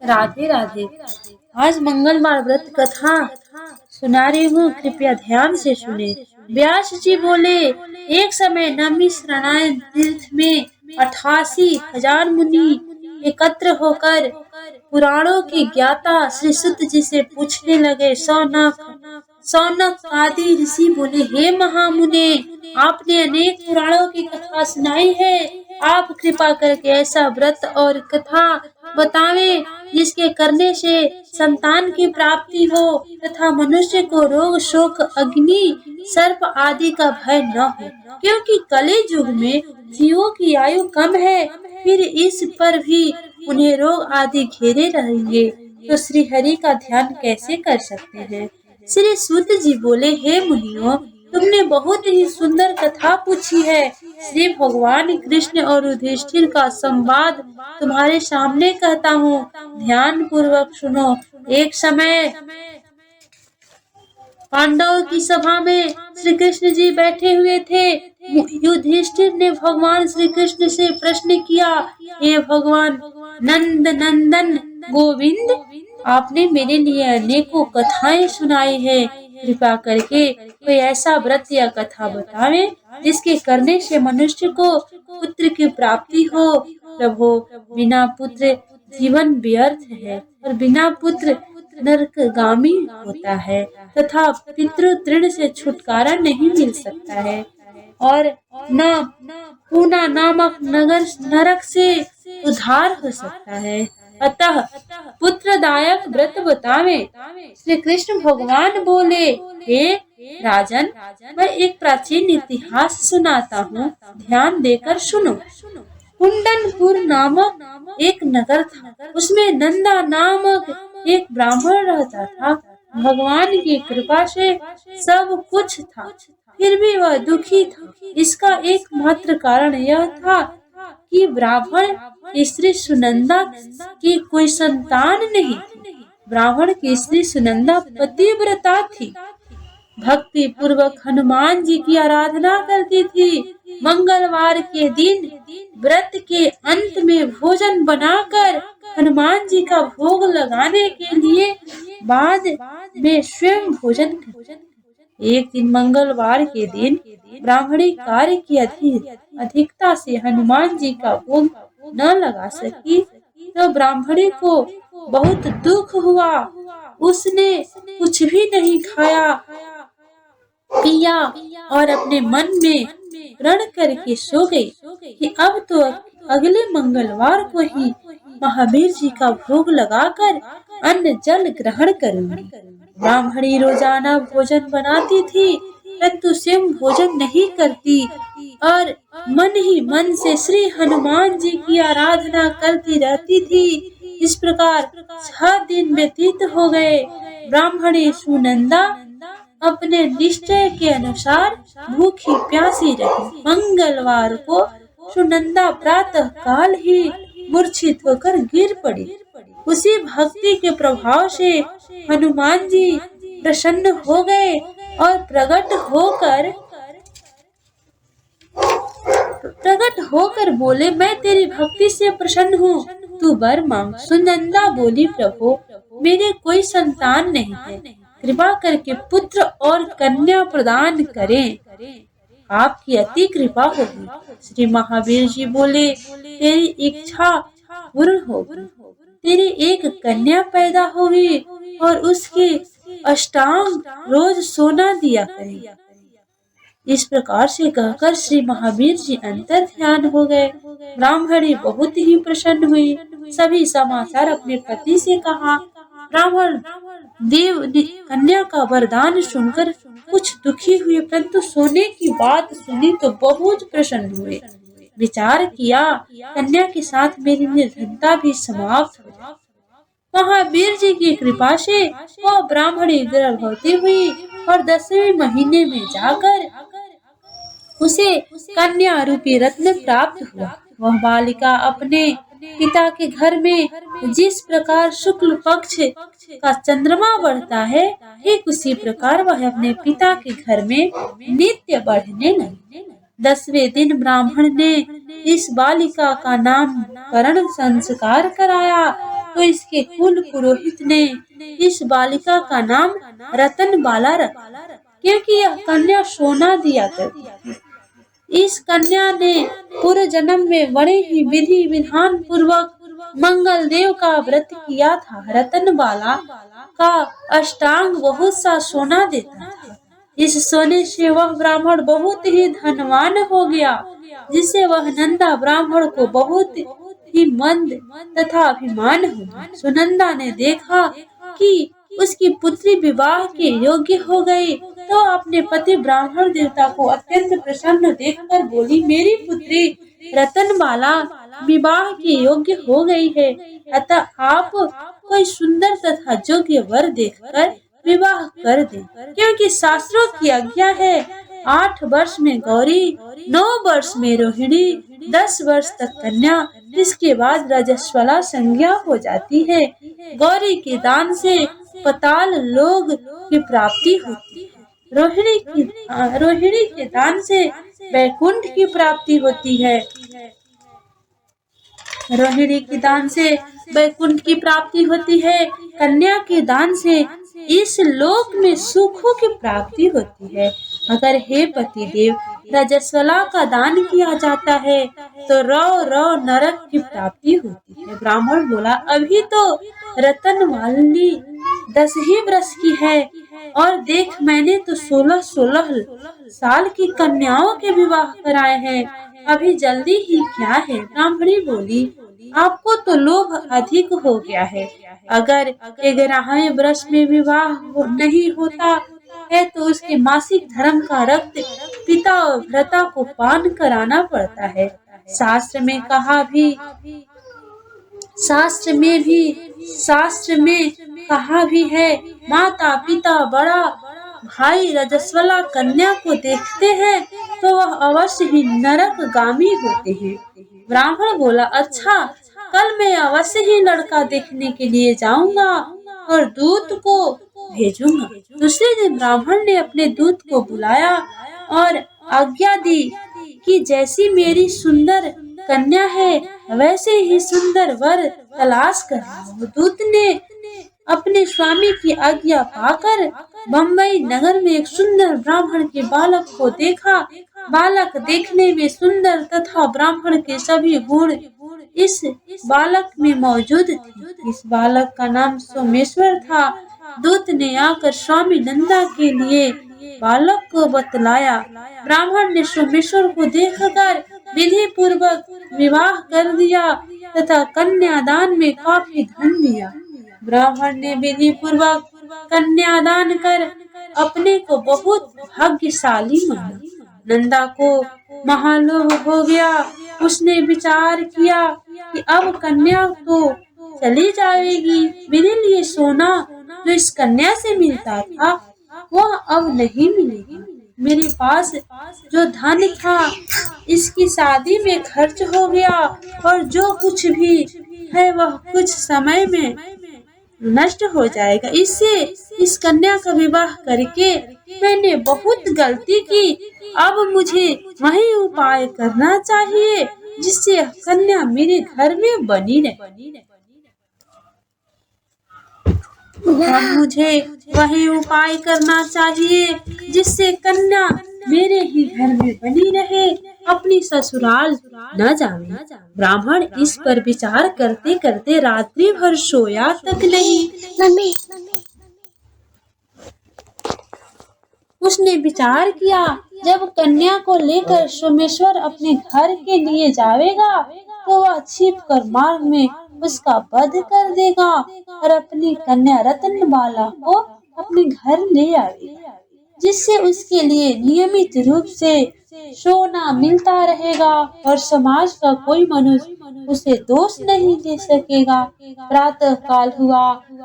राधे राधे। आज मंगलवार व्रत कथा सुना रही हूँ, कृपया ध्यान से सुने। व्यास जी बोले, एक समय नमी नारायण तीर्थ में 88,000 मुनि एकत्र होकर पुराणों की ज्ञाता श्री सुत जी से पूछने लगे। सौनक आदि ऋषि बोले, हे महामुने, आपने अनेक पुराणों की कथा सुनाई है। आप कृपा करके ऐसा व्रत और कथा बतावें जिसके करने से संतान की प्राप्ति हो तथा मनुष्य को रोग शोक अग्नि सर्प आदि का भय न हो, क्योंकि कली युग में जीवों की आयु कम है, फिर इस पर भी उन्हें रोग आदि घेरे रहेंगे, तो श्री हरि का ध्यान कैसे कर सकते हैं। श्री सूत जी बोले, हे मुनियों, तुमने बहुत ही सुंदर कथा पूछी है। श्री भगवान कृष्ण और युधिष्ठिर का संवाद तुम्हारे सामने कहता हूँ, ध्यान पूर्वक सुनो। एक समय पांडवों की सभा में श्री कृष्ण जी बैठे हुए थे। युधिष्ठिर ने भगवान श्री कृष्ण से प्रश्न किया, हे भगवान नंद नंदन गोविंद, आपने मेरे लिए अनेकों कथाएं सुनाई है। कृपा करके कोई ऐसा व्रत या कथा बतावे जिसके करने से मनुष्य को पुत्र की प्राप्ति हो। प्रभु, बिना पुत्र जीवन व्यर्थ है और बिना पुत्र नरकगामी होता है तथा पितृ तृण से छुटकारा नहीं मिल सकता है और न पूना नामक नरक से उद्धार हो सकता है। अतः पुत्रदायक व्रत बतावे। श्री कृष्ण भगवान बोले, हे राजन, मैं एक प्राचीन इतिहास सुनाता हूँ, ध्यान देकर सुनो। कुंडनपुर नामक एक नगर था, उसमें नंदा नामक एक ब्राह्मण रहता था। भगवान की कृपा से सब कुछ था, फिर भी वह दुखी था। इसका एकमात्र कारण यह था कि ब्राह्मण की स्त्री सुनंदा की कोई संतान नहीं थी। ब्राह्मण की स्त्री सुनंदा पतिव्रता थी, भक्ति पूर्वक हनुमान जी की आराधना करती थी। मंगलवार के दिन व्रत के अंत में भोजन बनाकर हनुमान जी का भोग लगाने के लिए बाद में स्वयं भोजन करती। एक दिन मंगलवार के दिन ब्राह्मणी कार्य की अधिकता से हनुमान जी का भोग न लगा सकी, तो ब्राह्मणी को बहुत दुख हुआ। उसने कुछ भी नहीं खाया पिया और अपने मन में प्रण करके सो गई कि अब तो अगले मंगलवार को ही महावीर जी का भोग लगाकर अन्न जल ग्रहण करूंगी। ब्राह्मणी रोजाना भोजन बनाती थी, परंतु स्वयं भोजन नहीं करती और मन ही मन से श्री हनुमान जी की आराधना करती रहती थी। इस प्रकार 6 दिन व्यतीत हो गए। ब्राह्मणी सुनंदा अपने निश्चय के अनुसार भूखी प्यासी रही। मंगलवार को सुनंदा प्रातः काल ही मूर्छित होकर गिर पड़ी। उसी भक्ति के प्रभाव से हनुमान जी प्रसन्न हो गए और प्रकट होकर बोले, मैं तेरी भक्ति से प्रसन्न हूँ, तू वर मांग। सुनंदा बोली, प्रभु, मेरे कोई संतान नहीं है, कृपा करके पुत्र और कन्या प्रदान करें, आपकी अति कृपा होगी। श्री महावीर जी बोले, तेरी इच्छा पूर्ण होगी, तेरी एक कन्या पैदा होगी और उसके अष्टांग रोज सोना दिया करें। इस प्रकार से कहकर श्री महावीर जी अंतर ध्यान हो गए। ब्राह्मणी बहुत ही प्रसन्न हुई, सभी समाचार अपने पति से कहा। ब्राह्मण देव ने कन्या का वरदान सुनकर कुछ दुखी हुए, परंतु सोने की बात सुनी तो बहुत प्रसन्न हुए। विचार किया, कन्या के साथ मेरी निर्धनता भी समाप्त हो। महावीर जी की कृपा से वह ब्राह्मणी गर्भवती हुई और 10वें महीने में जाकर उसे कन्या रूपी रत्न प्राप्त हुआ। वह बालिका अपने पिता के घर में जिस प्रकार शुक्ल पक्ष का चंद्रमा बढ़ता है, ठीक उसी प्रकार वह अपने पिता के घर में नित्य बढ़ने लगी। 10वें दिन ब्राह्मण ने इस बालिका का नामकरण संस्कार कराया। तो इसके कुल पुरोहित ने इस बालिका का नाम रतन बाला रखा, क्योंकि यह कन्या सोना दिया करती थी। इस कन्या ने पूर्व जन्म में बड़े ही विधि विधान पूर्वक मंगल देव का व्रत किया था। रतन बाला का अष्टांग बहुत सा सोना देता था। इस सोने से वह ब्राह्मण बहुत ही धनवान हो गया, जिससे वह नंदा ब्राह्मण को बहुत ही मंद तथा अभिमान हुआ। सुनंदा ने देखा कि उसकी पुत्री विवाह के योग्य हो गई, तो अपने पति ब्राह्मण देवता को अत्यंत प्रसन्न देखकर बोली, मेरी पुत्री रतनबाला विवाह के योग्य हो गई है, अतः आप कोई सुंदर तथा योग्य वर देखकर विवाह कर दे, क्योंकि शास्त्रों की आज्ञा है 8 वर्ष में गौरी, 9 वर्ष में रोहिणी, 10 वर्ष तक कन्या, इसके बाद रजस्वला संज्ञा हो जाती है। गौरी के दान से पाताल लोक की प्राप्ति होती है। रोहिणी के दान से वैकुंठ की प्राप्ति होती है। रोहिणी के दान से वैकुंठ की प्राप्ति होती है। कन्या के दान से इस लोक में सुखों की प्राप्ति होती है। अगर हे पति देव रजस्वला का दान किया जाता है तो रौ नरक की प्राप्ति होती है। ब्राह्मण बोला, अभी तो रतनवाली 10 ही वर्ष की है, और देख मैंने तो 16 साल की कन्याओं के विवाह कराए हैं, अभी जल्दी ही क्या है। ब्राह्मणी बोली, आपको तो लोभ अधिक हो गया है। अगर 11वें वर्ष में विवाह नहीं होता है तो उसके मासिक धर्म का रक्त पिता और भ्राता को पान कराना पड़ता है। शास्त्र में कहा भी है, माता पिता बड़ा भाई रजस्वला कन्या को देखते हैं तो वह अवश्य ही नरकगामी होते हैं। ब्राह्मण बोला, अच्छा कल मैं अवश्य ही लड़का देखने के लिए जाऊंगा और दूत को भेजूंगा। दूसरे दिन ब्राह्मण ने अपने दूत को बुलाया और आज्ञा दी कि जैसी मेरी सुंदर कन्या है वैसे ही सुंदर वर तलाश करना। दूत ने अपने स्वामी की आज्ञा पाकर बम्बई नगर में एक सुंदर ब्राह्मण के बालक को देखा। बालक देखने में सुंदर तथा ब्राह्मण के सभी गुण इस बालक में मौजूद थे। इस बालक का नाम सोमेश्वर था। दूत ने आकर स्वामी नंदा के लिए बालक को बतलाया। ब्राह्मण ने सोमेश्वर को देखकर विधि पूर्वक विवाह कर दिया तथा कन्यादान में काफी धन दिया। ब्राह्मण ने विधि पूर्वक कन्यादान कर अपने को बहुत भाग्यशाली माना। नंदा को महालोभ हो गया। उसने विचार किया कि अब कन्या तो चली जाएगी, मेरे लिए सोना जो इस कन्या से मिलता था वह अब नहीं मिलेगा। मेरे पास जो धन था इसकी शादी में खर्च हो गया, और जो कुछ भी है वह कुछ समय में नष्ट हो जाएगा। इससे इस कन्या का विवाह करके मैंने बहुत गलती की। अब मुझे वही उपाय करना चाहिए जिससे कन्या मेरे घर में बनी रहे। मुझे वही उपाय करना चाहिए जिससे कन्या मेरे ही घर में बनी रहे, अपनी ससुराल न जावे। ब्राह्मण इस पर विचार करते करते रात्रि भर सोया तक नहीं। उसने विचार किया, जब कन्या को लेकर सोमेश्वर अपने घर के लिए जावेगा तो वह छिप कर मार्ग में उसका वध कर देगा और अपनी कन्या रतनबाला को अपने घर ले आएगा, जिससे उसके लिए नियमित रूप से सोना मिलता रहेगा और समाज का कोई मनुष्य उसे दोष नहीं दे सकेगा। प्रातः काल हुआ।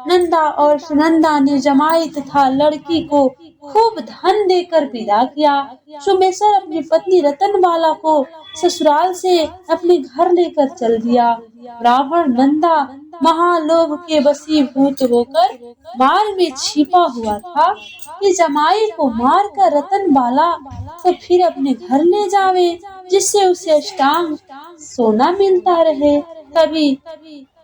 नंदा और सुनंदा ने जमाई तथा लड़की को खूब धन देकर विदा किया। सोमेश्वर अपनी पत्नी रतनबाला को ससुराल से अपने घर लेकर चल दिया। ब्राह्मण नंदा महालोभ के वशीभूत होकर मार्ग में छिपा हुआ था कि जमाई को मार कर रतनबाला तो फिर अपने घर ले जावे, जिससे उसे अष्टांग सोना मिलता रहे। तभी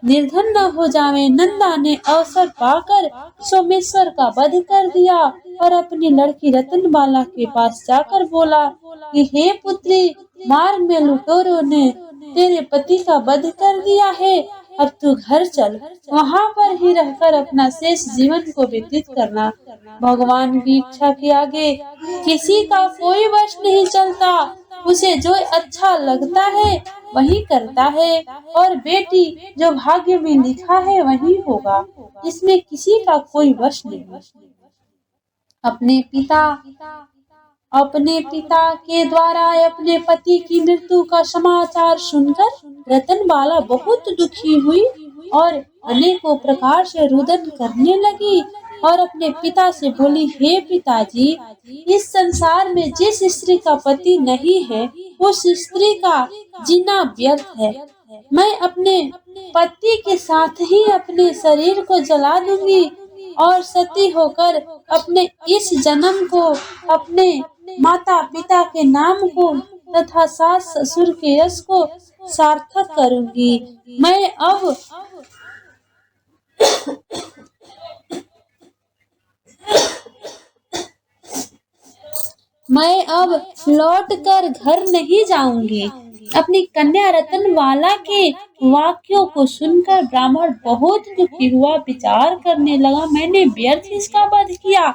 निर्धन न हो जावे। नंदा ने अवसर पाकर सोमेश्वर का वध कर दिया और अपनी लड़की रतनबाला के पास जाकर बोला कि हे पुत्री, मार्ग में लुटेरों ने तेरे पति का वध कर दिया है। अब तू घर चल, वहाँ पर ही रहकर अपना शेष जीवन को व्यतीत करना। भगवान की इच्छा के आगे किसी का कोई वश नहीं चलता। उसे जो अच्छा लगता है वही करता है, और बेटी जो भाग्य में लिखा है वही होगा। इसमें किसी का कोई वश नहीं। अपने पिता के द्वारा अपने पति की मृत्यु का समाचार सुनकर रतनबाला बहुत दुखी हुई और अनेकों प्रकार से रुदन करने लगी और अपने पिता से बोली, हे पिताजी, इस संसार में जिस स्त्री का पति नहीं है उस स्त्री का जीना व्यर्थ है। मैं अपने पति के साथ ही अपने शरीर को जला दूंगी और सती होकर अपने इस जन्म को, अपने माता पिता के नाम को तथा सास ससुर के यश को सार्थक करूंगी। मैं अब लौट कर घर नहीं जाऊंगी। अपनी कन्या रतनबाला के वाक्यों को सुनकर ब्राह्मण बहुत दुखी हुआ। विचार करने लगा, मैंने व्यर्थ इसका वध किया,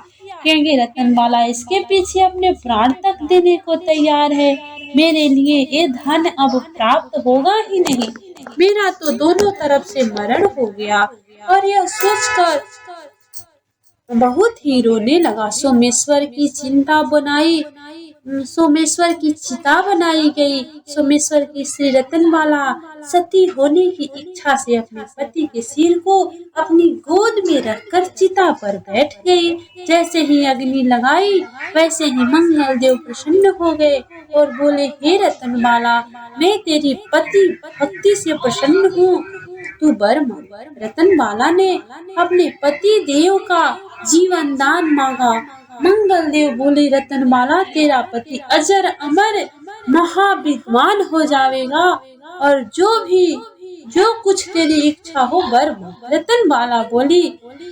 क्योंकि रतनबाला इसके पीछे अपने प्राण तक देने को तैयार है। मेरे लिए ये धन अब प्राप्त होगा ही नहीं। मेरा तो दोनों तरफ से मरण हो गया। और यह सोचकर बहुत ही रोने लगा। सोमेश्वर की चिता बनाई गई। सोमेश्वर की श्री रतनबाला सती होने की इच्छा से अपने पति के सिर को अपनी गोद में रखकर चिता पर बैठ गई। जैसे ही अग्नि लगाई वैसे ही मंगल देव प्रसन्न हो गए और बोले, हे रतनबाला, मैं तेरी पति भक्ति से प्रसन्न हूँ, तू वर मांग। रतनबाला ने अपने पति देव का जीवन दान मांगा। मंगल देव बोले, रतनबाला, तेरा पति अजर अमर महाविद्वान हो जाएगा और जो कुछ तेरी इच्छा हो वर मांग। रतनबाला बोली,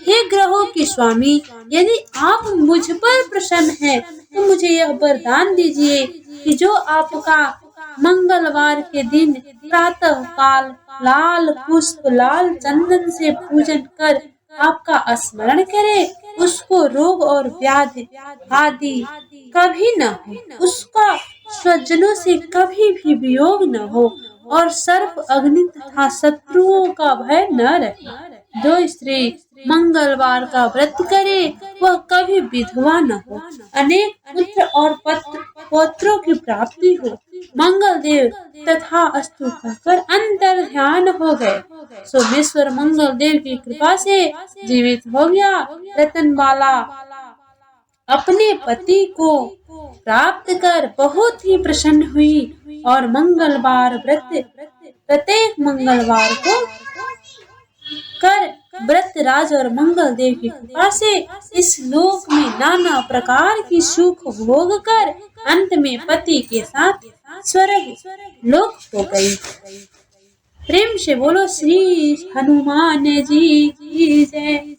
हे ग्रहों के स्वामी, यदि आप मुझ पर प्रसन्न हैं तो मुझे यह वरदान दीजिए कि जो आपका मंगलवार के दिन प्रातः काल लाल पुष्प लाल चंदन से पूजन कर आपका स्मरण करे, उसको रोग और व्याधि आदि कभी न हो, उसका स्वजनों से कभी भी वियोग न हो और सर्प अग्नि तथा शत्रुओं का भय न रहे। जो स्त्री मंगलवार का व्रत करे वह कभी विधवा न हो, अनेक पुत्र और पौत्रों की प्राप्ति हो। मंगल देव तथा अस्तु कहकर अंतर ध्यान हो गए। सोमेश्वर मंगल देव की कृपा से जीवित हो गया। रतनबाला अपने पति को प्राप्त कर बहुत ही प्रसन्न हुई और मंगलवार प्रत्येक मंगलवार को कर व्रतराज और मंगल देव की कृपा से इस लोक में नाना प्रकार की सुख भोग कर अंत में पति के साथ स्वर्ग लोक हो गई। प्रेम से बोलो श्री हनुमान जी की जय।